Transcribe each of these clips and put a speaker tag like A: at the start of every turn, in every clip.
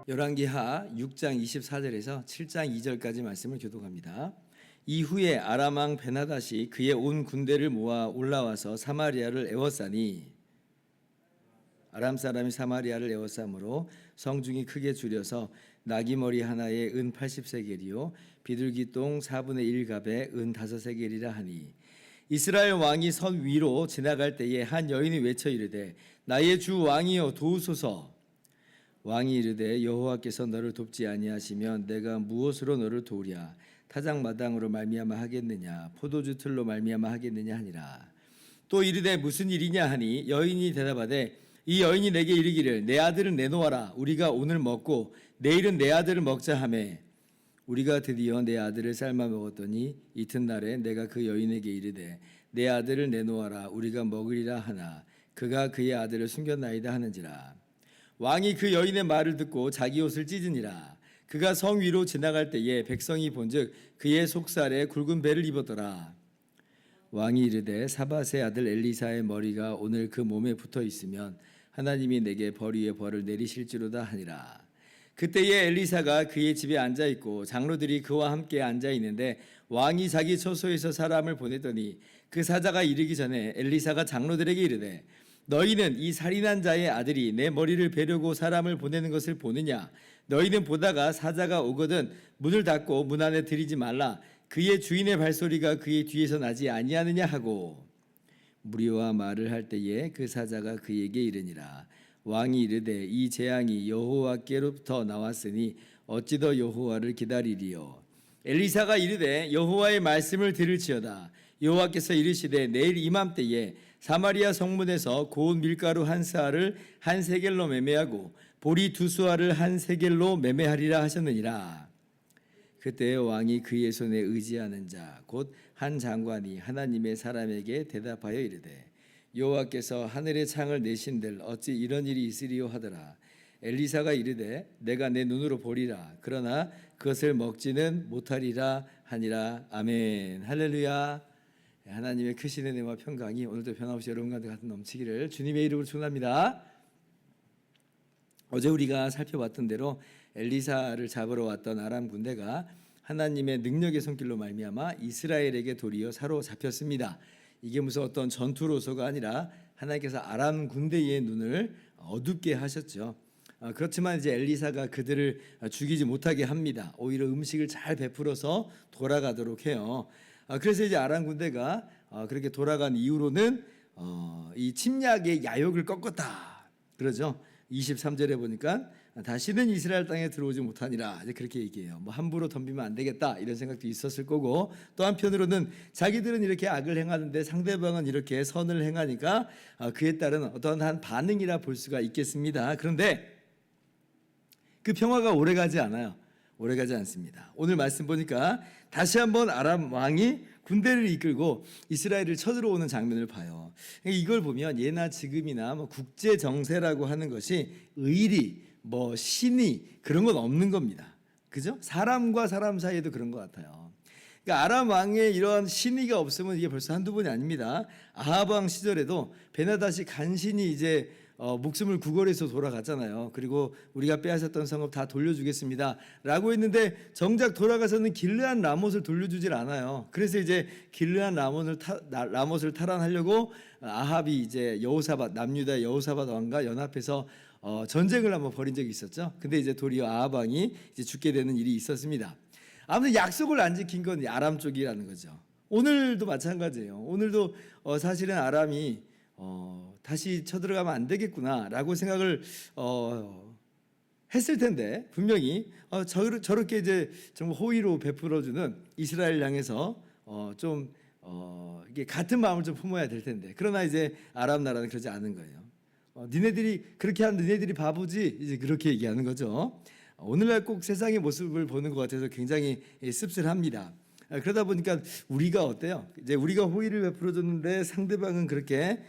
A: 열왕기하 6장 24절에서 7장 2절까지 말씀을 교독합니다. 이후에 아람 왕 베나닷이 그의 온 군대를 모아 올라와서 사마리아를 에워싸니, 아람 사람이 사마리아를 에워싸므로 성중이 크게 줄여서 나귀머리 하나에 은 80세겔이요 비둘기 똥 4분의 1갑에 은 5세겔이라 하니, 이스라엘 왕이 선 위로 지나갈 때에 한 여인이 외쳐 이르되 나의 주 왕이여 도우소서. 왕이 이르되 여호와께서 너를 돕지 아니하시면 내가 무엇으로 너를 도우랴? 타작마당으로 말미암아 하겠느냐? 포도주 틀로 말미암아 하겠느냐 하니라. 또 이르되 무슨 일이냐 하니, 여인이 대답하되 이 여인이 내게 이르기를 내 아들을 내놓아라. 우리가 오늘 먹고 내일은 내 아들을 먹자 하매, 우리가 드디어 내 아들을 삶아 먹었더니 이튿날에 내가 그 여인에게 이르되 내 아들을 내놓아라. 우리가 먹으리라 하나 그가 그의 아들을 숨겼나이다 하는지라. 왕이 그 여인의 말을 듣고 자기 옷을 찢으니라. 그가 성 위로 지나갈 때에 백성이 본즉 그의 속살에 굵은 배를 입었더라. 왕이 이르되 사밧의 아들 엘리사의 머리가 오늘 그 몸에 붙어 있으면 하나님이 내게 벌 위에 벌을 내리실지로다 하니라. 그때에 엘리사가 그의 집에 앉아 있고 장로들이 그와 함께 앉아 있는데, 왕이 자기 처소에서 사람을 보내더니 그 사자가 이르기 전에 엘리사가 장로들에게 이르되 너희는 이 살인한 자의 아들이 내 머리를 베려고 사람을 보내는 것을 보느냐? 너희는 보다가 사자가 오거든 문을 닫고 문 안에 들이지 말라. 그의 주인의 발소리가 그의 뒤에서 나지 아니하느냐 하고, 무리와 말을 할 때에 그 사자가 그에게 이르니라. 왕이 이르되 이 재앙이 여호와께로부터 나왔으니 어찌 더 여호와를 기다리리요? 엘리사가 이르되 여호와의 말씀을 들을지어다. 여호와께서 이르시되 내일 이맘때에 사마리아 성문에서 고운 밀가루 한 스아를 한 세겔로 매매하고 보리 두 수아를 한 세겔로 매매하리라 하셨느니라. 그때 왕이 그의 손에 의지하는 자 곧 한 장관이 하나님의 사람에게 대답하여 이르되 여호와께서 하늘의 창을 내신들 어찌 이런 일이 있으리요 하더라. 엘리사가 이르되 내가 내 눈으로 보리라. 그러나 그것을 먹지는 못하리라 하니라. 아멘. 할렐루야. 하나님의 크신 은혜와 평강이 오늘도 변함없이 여러분 가운데 같은 넘치기를 주님의 이름으로 축원합니다. 어제 우리가 살펴봤던 대로 엘리사를 잡으러 왔던 아람 군대가 하나님의 능력의 손길로 말미암아 이스라엘에게 도리어 사로잡혔습니다. 이게 무슨 어떤 전투로서가 아니라 하나님께서 아람 군대의 눈을 어둡게 하셨죠. 그렇지만 이제 엘리사가 그들을 죽이지 못하게 합니다. 오히려 음식을 잘 베풀어서 돌아가도록 해요. 그래서 이제 아람 군대가 그렇게 돌아간 이후로는 이 침략의 야욕을 꺾었다 그러죠. 23절에 보니까 다시는 이스라엘 땅에 들어오지 못하니라 이제 그렇게 얘기해요. 뭐 함부로 덤비면 안 되겠다 이런 생각도 있었을 거고, 또 한편으로는 자기들은 이렇게 악을 행하는데 상대방은 이렇게 선을 행하니까 그에 따른 어떤 한 반응이라 볼 수가 있겠습니다. 그런데 그 평화가 오래가지 않아요. 오래가지 않습니다. 오늘 말씀 보니까 다시 한번 아람 왕이 군대를 이끌고 이스라엘을 쳐들어오는 장면을 봐요. 이걸 보면 예나 지금이나 뭐 국제 정세라고 하는 것이 의리, 뭐 신이 그런 건 없는 겁니다. 그죠? 사람과 사람 사이에도 그런 것 같아요. 그러니까 아람 왕의 이런 신의가 없으면 이게 벌써 한두 번이 아닙니다. 아합 왕 시절에도 베나닷이 간신히 이제 목숨을 구걸해서 돌아갔잖아요. 그리고 우리가 빼앗았던 성읍 다 돌려주겠습니다 라고 했는데 정작 돌아가서는 길르앗 라못을 돌려주질 않아요. 그래서 이제 길르앗 라못을 탈환하려고 아합이 이제 여호사밧, 남유다 여호사밧 왕과 연합해서 전쟁을 한번 벌인 적이 있었죠. 근데 이제 도리어 아합 왕이 이제 죽게 되는 일이 있었습니다. 아무튼 약속을 안 지킨 건 아람 쪽이라는 거죠. 오늘도 마찬가지예요. 오늘도 사실은 아람이 다시 쳐들어가면 안 되겠구나라고 생각을 했을 텐데, 분명히 저렇게 이제 좀 호의로 베풀어주는 이스라엘 향해서 좀 이게 같은 마음을 좀 품어야 될 텐데, 그러나 이제 아람 나라는 그러지 않은 거예요. 니네들이 그렇게 한 니네들이 바보지 이제 그렇게 얘기하는 거죠. 오늘날 꼭 세상의 모습을 보는 것 같아서 굉장히 씁쓸합니다. 그러다 보니까 우리가 어때요? 이제 우리가 호의를 베풀어줬는데 상대방은 그렇게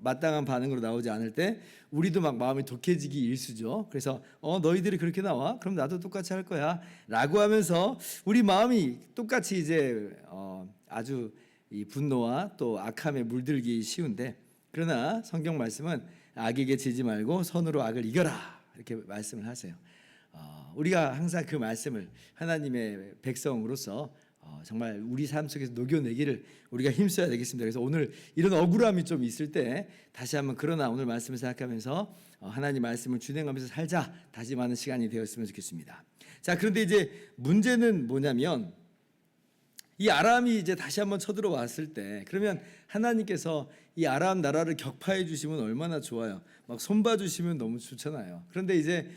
A: 마땅한 반응으로 나오지 않을 때 우리도 막 마음이 독해지기 일쑤죠. 그래서 너희들이 그렇게 나와? 그럼 나도 똑같이 할 거야 라고 하면서 우리 마음이 똑같이 이제 아주 이 분노와 또 악함에 물들기 쉬운데, 그러나 성경 말씀은 악에게 지지 말고 선으로 악을 이겨라 이렇게 말씀을 하세요. 우리가 항상 그 말씀을 하나님의 백성으로서 정말 우리 삶 속에서 녹여내기를 우리가 힘써야 되겠습니다. 그래서 오늘 이런 억울함이 좀 있을 때 다시 한번 그러나 오늘 말씀을 생각하면서 하나님 말씀을 준행하면서 살자 다짐하는 시간이 되었으면 좋겠습니다. 자, 그런데 이제 문제는 뭐냐면 이 아람이 이제 다시 한번 쳐들어왔을 때, 그러면 하나님께서 이 아람 나라를 격파해 주시면 얼마나 좋아요. 막 손봐 주시면 너무 좋잖아요. 그런데 이제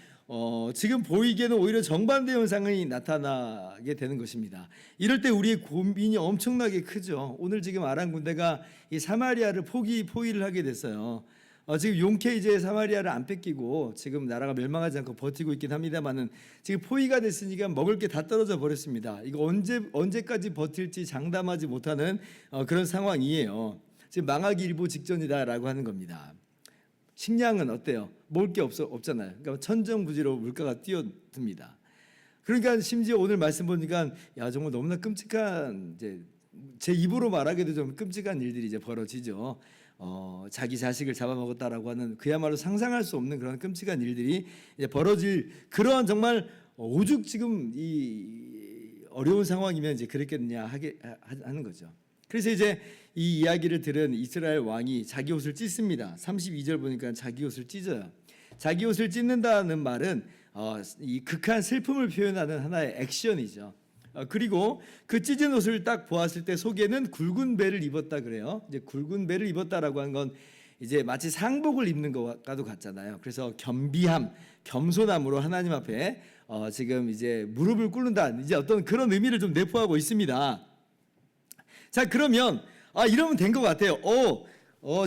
A: 지금 보이기에는 오히려 정반대 현상이 나타나게 되는 것입니다. 이럴 때 우리의 고민이 엄청나게 크죠. 오늘 지금 아람 군대가 이 사마리아를 포위를 하게 됐어요. 지금 용케 이제 사마리아를 안 뺏기고 지금 나라가 멸망하지 않고 버티고 있긴 합니다만은 지금 포위가 됐으니까 먹을 게 다 떨어져 버렸습니다. 이거 언제까지 버틸지 장담하지 못하는 그런 상황이에요. 지금 망하기 일보 직전이다라고 하는 겁니다. 식량은 어때요? 먹을 게 없잖아요. 그러니까 천정부지로 물가가 뛰어듭니다. 그러니까 심지어 오늘 말씀 보니까 야 정말 너무나 끔찍한, 이제 제 입으로 말하기도 좀 끔찍한 일들이 이제 벌어지죠. 자기 자식을 잡아먹었다라고 하는 그야말로 상상할 수 없는 그런 끔찍한 일들이 이제 벌어질 그러한 정말 오죽 지금 이 어려운 상황이면 이제 그랬겠느냐 하는 거죠. 그래서 이제 이 이야기를 들은 이스라엘 왕이 자기 옷을 찢습니다. 32절 보니까 자기 옷을 찢어요. 자기 옷을 찢는다는 말은 이 극한 슬픔을 표현하는 하나의 액션이죠. 그리고 그 찢은 옷을 딱 보았을 때 속에는 굵은 배를 입었다 그래요. 이제 굵은 배를 입었다라고 하는 건 이제 마치 상복을 입는 것과도 같잖아요. 그래서 겸비함, 겸손함으로 하나님 앞에 지금 이제 무릎을 꿇는다, 이제 어떤 그런 의미를 좀 내포하고 있습니다. 자, 그러면 이러면 된 것 같아요.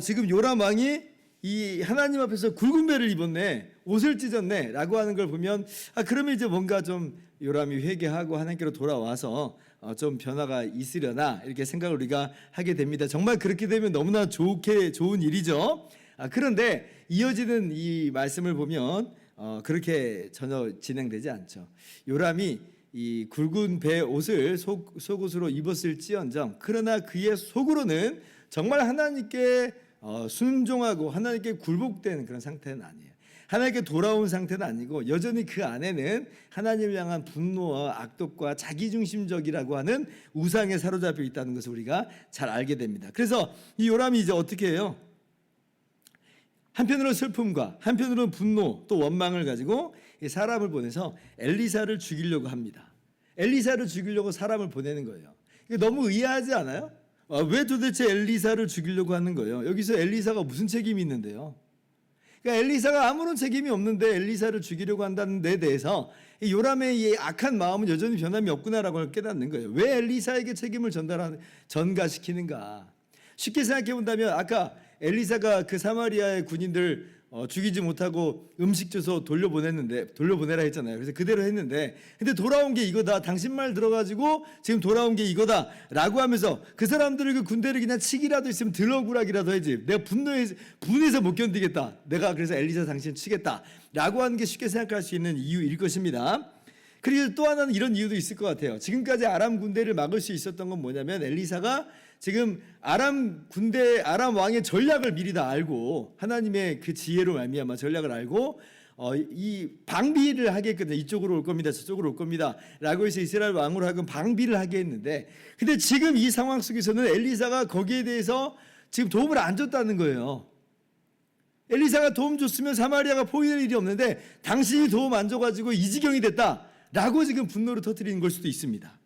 A: 지금 요람 왕이 이 하나님 앞에서 굵은 배를 입었네, 옷을 찢었네라고 하는 걸 보면 그러면 이제 뭔가 좀 요람이 회개하고 하나님께로 돌아와서 좀 변화가 있으려나 이렇게 생각을 우리가 하게 됩니다. 정말 그렇게 되면 너무나 좋은 일이죠. 그런데 이어지는 이 말씀을 보면 그렇게 전혀 진행되지 않죠. 요람이 이 굵은 배 옷을 속옷으로 입었을지언정 그러나 그의 속으로는 정말 하나님께 순종하고 하나님께 굴복된 그런 상태는 아니에요. 하나님께 돌아온 상태는 아니고 여전히 그 안에는 하나님을 향한 분노와 악독과 자기중심적이라고 하는 우상에 사로잡혀 있다는 것을 우리가 잘 알게 됩니다. 그래서 이 요람이 이제 어떻게 해요? 한편으로는 슬픔과 한편으로는 분노 또 원망을 가지고 사람을 보내서 엘리사를 죽이려고 합니다. 엘리사를 죽이려고 사람을 보내는 거예요. 이게 너무 의아하지 않아요? 왜 도대체 엘리사를 죽이려고 하는 거예요? 여기서 엘리사가 무슨 책임이 있는데요? 그러니까 엘리사가 아무런 책임이 없는데 엘리사를 죽이려고 한다는 데 대해서 요람의 이 악한 마음은 여전히 변함이 없구나라고 깨닫는 거예요. 왜 엘리사에게 책임을 전가시키는가? 쉽게 생각해 본다면 아까 엘리사가 그 사마리아의 군인들 죽이지 못하고 음식 줘서 돌려보내라 했잖아요. 그래서 그대로 했는데 근데 돌아온 게 이거다, 당신 말 들어가지고 지금 돌아온 게 이거다 라고 하면서 그 사람들을 그 군대를 그냥 치기라도 있으면 들어구라기라도 해야지, 내가 분해서 못 견디겠다, 내가 그래서 엘리사 당신 치겠다 라고 하는 게 쉽게 생각할 수 있는 이유일 것입니다. 그리고 또 하나는 이런 이유도 있을 것 같아요. 지금까지 아람 군대를 막을 수 있었던 건 뭐냐면 엘리사가 지금 아람 왕의 전략을 미리 다 알고 하나님의 그 지혜로 말미암아 전략을 알고 이 방비를 하게 했거든요. 이쪽으로 올 겁니다, 저쪽으로 올 겁니다 라고 해서 이스라엘 왕으로 하여금 방비를 하게 했는데, 근데 지금 이 상황 속에서는 엘리사가 거기에 대해서 지금 도움을 안 줬다는 거예요. 엘리사가 도움 줬으면 사마리아가 포위될 일이 없는데 당신이 도움 안 줘가지고 이 지경이 됐다 라고 지금 분노를 터뜨리는 걸 수도 있습니다.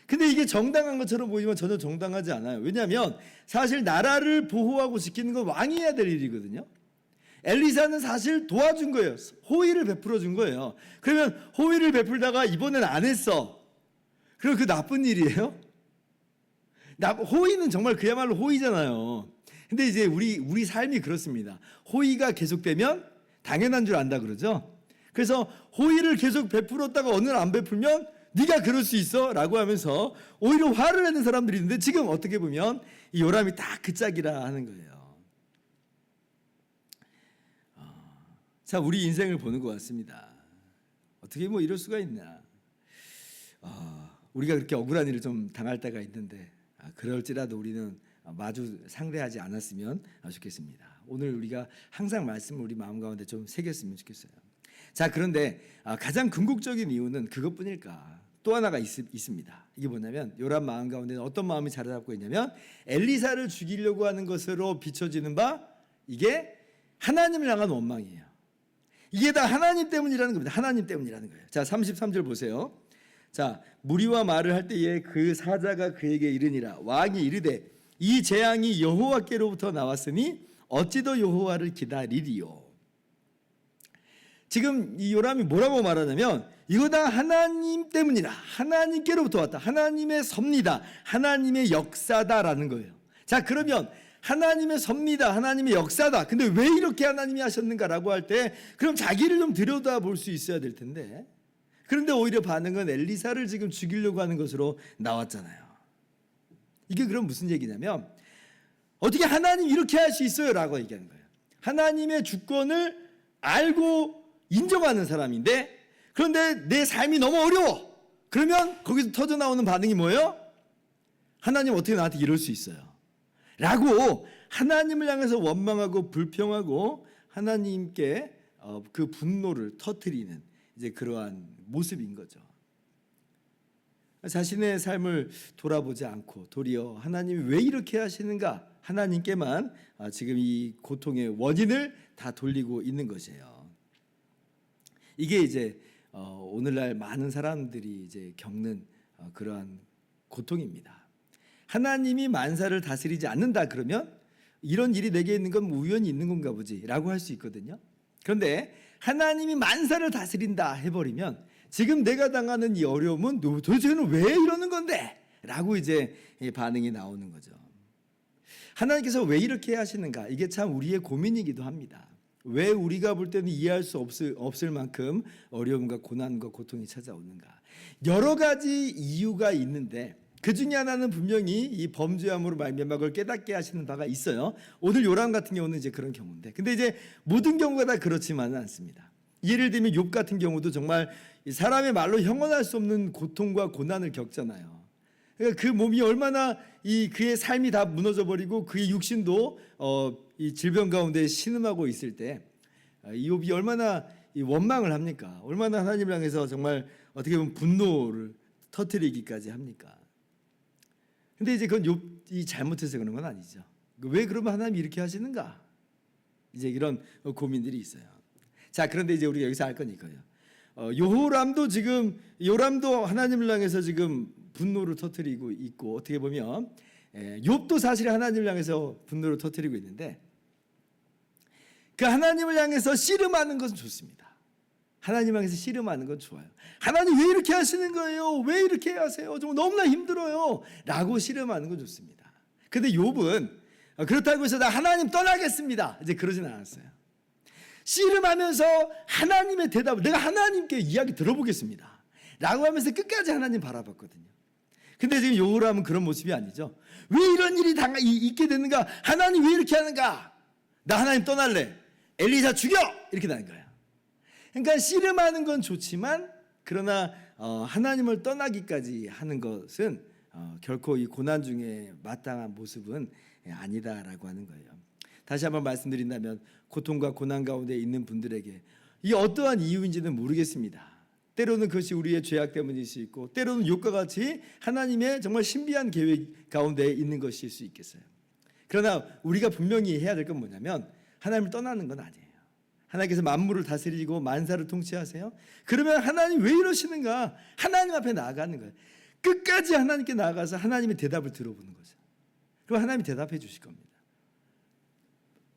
A: 근데 이게 정당한 것처럼 보이지만 전혀 정당하지 않아요. 왜냐하면 사실 나라를 보호하고 지키는 건 왕이 해야 될 일이거든요. 엘리사는 사실 도와준 거예요. 호의를 베풀어 준 거예요. 그러면 호의를 베풀다가 이번엔 안 했어. 그럼 그 나쁜 일이에요? 호의는 정말 그야말로 호의잖아요. 근데 이제 우리 삶이 그렇습니다. 호의가 계속되면 당연한 줄 안다 그러죠. 그래서 호의를 계속 베풀었다가 어느 날 안 베풀면 네가 그럴 수 있어 라고 하면서 오히려 화를 내는 사람들이 있는데 지금 어떻게 보면 이 요람이 딱 그 짝이라 하는 거예요. 자, 우리 인생을 보는 것 같습니다. 어떻게 뭐 이럴 수가 있나? 우리가 그렇게 억울한 일을 좀 당할 때가 있는데 그럴지라도 우리는 마주 상대하지 않았으면 좋겠습니다. 오늘 우리가 항상 말씀을 우리 마음 가운데 좀 새겼으면 좋겠어요. 자, 그런데 가장 궁극적인 이유는 그것뿐일까? 또 하나가 있습니다. 이게 뭐냐면 요람 마음 가운데는 어떤 마음이 자리 잡고 있냐면 엘리사를 죽이려고 하는 것으로 비춰지는 바 이게 하나님을 향한 원망이에요. 이게 다 하나님 때문이라는 겁니다. 하나님 때문이라는 거예요. 자, 33절 보세요. 자, 무리와 말을 할 때에 그 사자가 그에게 이르니라. 왕이 이르되 이 재앙이 여호와께로부터 나왔으니 어찌 더 여호와를 기다리리요. 지금 이 요람이 뭐라고 말하냐면 이거 다 하나님 때문이라. 하나님께로부터 왔다. 하나님의 섭니다. 하나님의 역사다라는 거예요. 자, 그러면 하나님의 섭니다. 하나님의 역사다. 근데 왜 이렇게 하나님이 하셨는가라고 할 때 그럼 자기를 좀 들여다볼 수 있어야 될 텐데, 그런데 오히려 반응은 엘리사를 지금 죽이려고 하는 것으로 나왔잖아요. 이게 그럼 무슨 얘기냐면 어떻게 하나님 이렇게 할 수 있어요? 라고 얘기하는 거예요. 하나님의 주권을 알고 인정하는 사람인데 그런데 내 삶이 너무 어려워. 그러면 거기서 터져 나오는 반응이 뭐예요? 하나님 어떻게 나한테 이럴 수 있어요? 라고 하나님을 향해서 원망하고 불평하고 하나님께 그 분노를 터뜨리는 이제 그러한 모습인 거죠. 자신의 삶을 돌아보지 않고 도리어 하나님이 왜 이렇게 하시는가? 하나님께만 지금 이 고통의 원인을 다 돌리고 있는 것이에요. 이게 이제 오늘날 많은 사람들이 이제 겪는 그러한 고통입니다. 하나님이 만사를 다스리지 않는다 그러면 이런 일이 내게 있는 건 우연히 있는 건가 보지라고 할 수 있거든요. 그런데 하나님이 만사를 다스린다 해버리면 지금 내가 당하는 이 어려움은 도대체는 왜 이러는 건데? 라고 이제 반응이 나오는 거죠. 하나님께서 왜 이렇게 하시는가? 이게 참 우리의 고민이기도 합니다. 왜 우리가 볼 때는 이해할 수 없을 만큼 어려움과 고난과 고통이 찾아오는가? 여러 가지 이유가 있는데 그 중에 하나는 분명히 이 범죄함으로 말미암아 그걸 깨닫게 하시는 바가 있어요. 오늘 요람 같은 경우는 이제 그런 경우인데, 근데 이제 모든 경우가 다 그렇지만은 않습니다. 예를 들면 욥 같은 경우도 정말 사람의 말로 형언할 수 없는 고통과 고난을 겪잖아요. 그러니까 그 몸이 얼마나 그의 삶이 다 무너져 버리고 그의 육신도 이 질병 가운데 신음하고 있을 때 이 욥이 얼마나 원망을 합니까? 얼마나 하나님을 향해서 정말 어떻게 보면 분노를 터뜨리기까지 합니까? 근데 이제 그건 욥이 잘못해서 그런 건 아니죠. 왜 그러면 하나님이 이렇게 하시는가? 이제 이런 고민들이 있어요. 자, 그런데 이제 우리가 여기서 알 건 이거예요. 요람도 하나님을 향해서 지금 분노를 터뜨리고 있고, 어떻게 보면 욥도 사실 하나님을 향해서 분노를 터뜨리고 있는데 그 하나님을 향해서 씨름하는 것은 좋습니다. 하나님 향해서 씨름하는 건 좋아요. 하나님 왜 이렇게 하시는 거예요? 왜 이렇게 하세요? 정말 너무나 힘들어요. 라고 씨름하는 건 좋습니다. 근데 욥은 그렇다고 해서 나 하나님 떠나겠습니다. 이제 그러진 않았어요. 씨름하면서 하나님의 대답을 내가 하나님께 이야기 들어보겠습니다. 라고 하면서 끝까지 하나님 바라봤거든요. 근데 지금 요람은 그런 모습이 아니죠. 왜 이런 일이 있게 되는가? 하나님 왜 이렇게 하는가? 나 하나님 떠날래. 엘리사 죽여! 이렇게 되는 거예요. 그러니까 씨름하는 건 좋지만 그러나 하나님을 떠나기까지 하는 것은 결코 이 고난 중에 마땅한 모습은 아니다라고 하는 거예요. 다시 한번 말씀드린다면 고통과 고난 가운데 있는 분들에게 이 어떠한 이유인지는 모르겠습니다. 때로는 그것이 우리의 죄악 때문일 수 있고 때로는 욥과 같이 하나님의 정말 신비한 계획 가운데 있는 것일 수 있겠어요. 그러나 우리가 분명히 해야 될 건 뭐냐면 하나님을 떠나는 건 아니에요. 하나님께서 만물을 다스리고 만사를 통치하세요. 그러면 하나님 왜 이러시는가? 하나님 앞에 나아가는 거예요. 끝까지 하나님께 나아가서 하나님의 대답을 들어보는 거죠. 그럼 하나님이 대답해 주실 겁니다.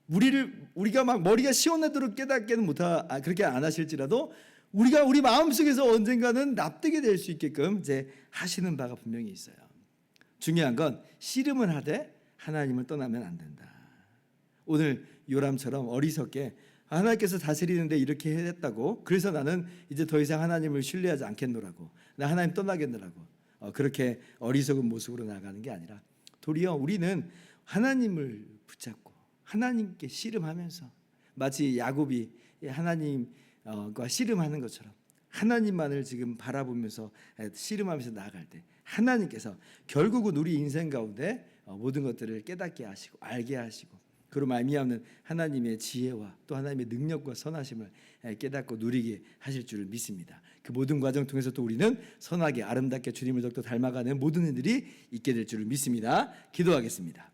A: 우리가 막 머리가 시원하도록 깨닫게는 그렇게 안 하실지라도 우리가 우리 마음속에서 언젠가는 납득이 될 수 있게끔 이제 하시는 바가 분명히 있어요. 중요한 건 씨름을 하되 하나님을 떠나면 안 된다. 오늘 요람처럼 어리석게 하나님께서 다스리는데 이렇게 했다고 그래서 나는 이제 더 이상 하나님을 신뢰하지 않겠노라고 나 하나님 떠나겠노라고 그렇게 어리석은 모습으로 나가는 게 아니라 도리어 우리는 하나님을 붙잡고 하나님께 씨름하면서 마치 야곱이 하나님과 씨름하는 것처럼 하나님만을 지금 바라보면서 씨름하면서 나아갈 때 하나님께서 결국은 우리 인생 가운데 모든 것들을 깨닫게 하시고 알게 하시고 그로 말미암는 하나님의 지혜와 또 하나님의 능력과 선하심을 깨닫고 누리게 하실 줄을 믿습니다. 그 모든 과정 통해서 또 우리는 선하게 아름답게 주님을 더욱더 닮아가는 모든 일들이 있게 될 줄을 믿습니다. 기도하겠습니다.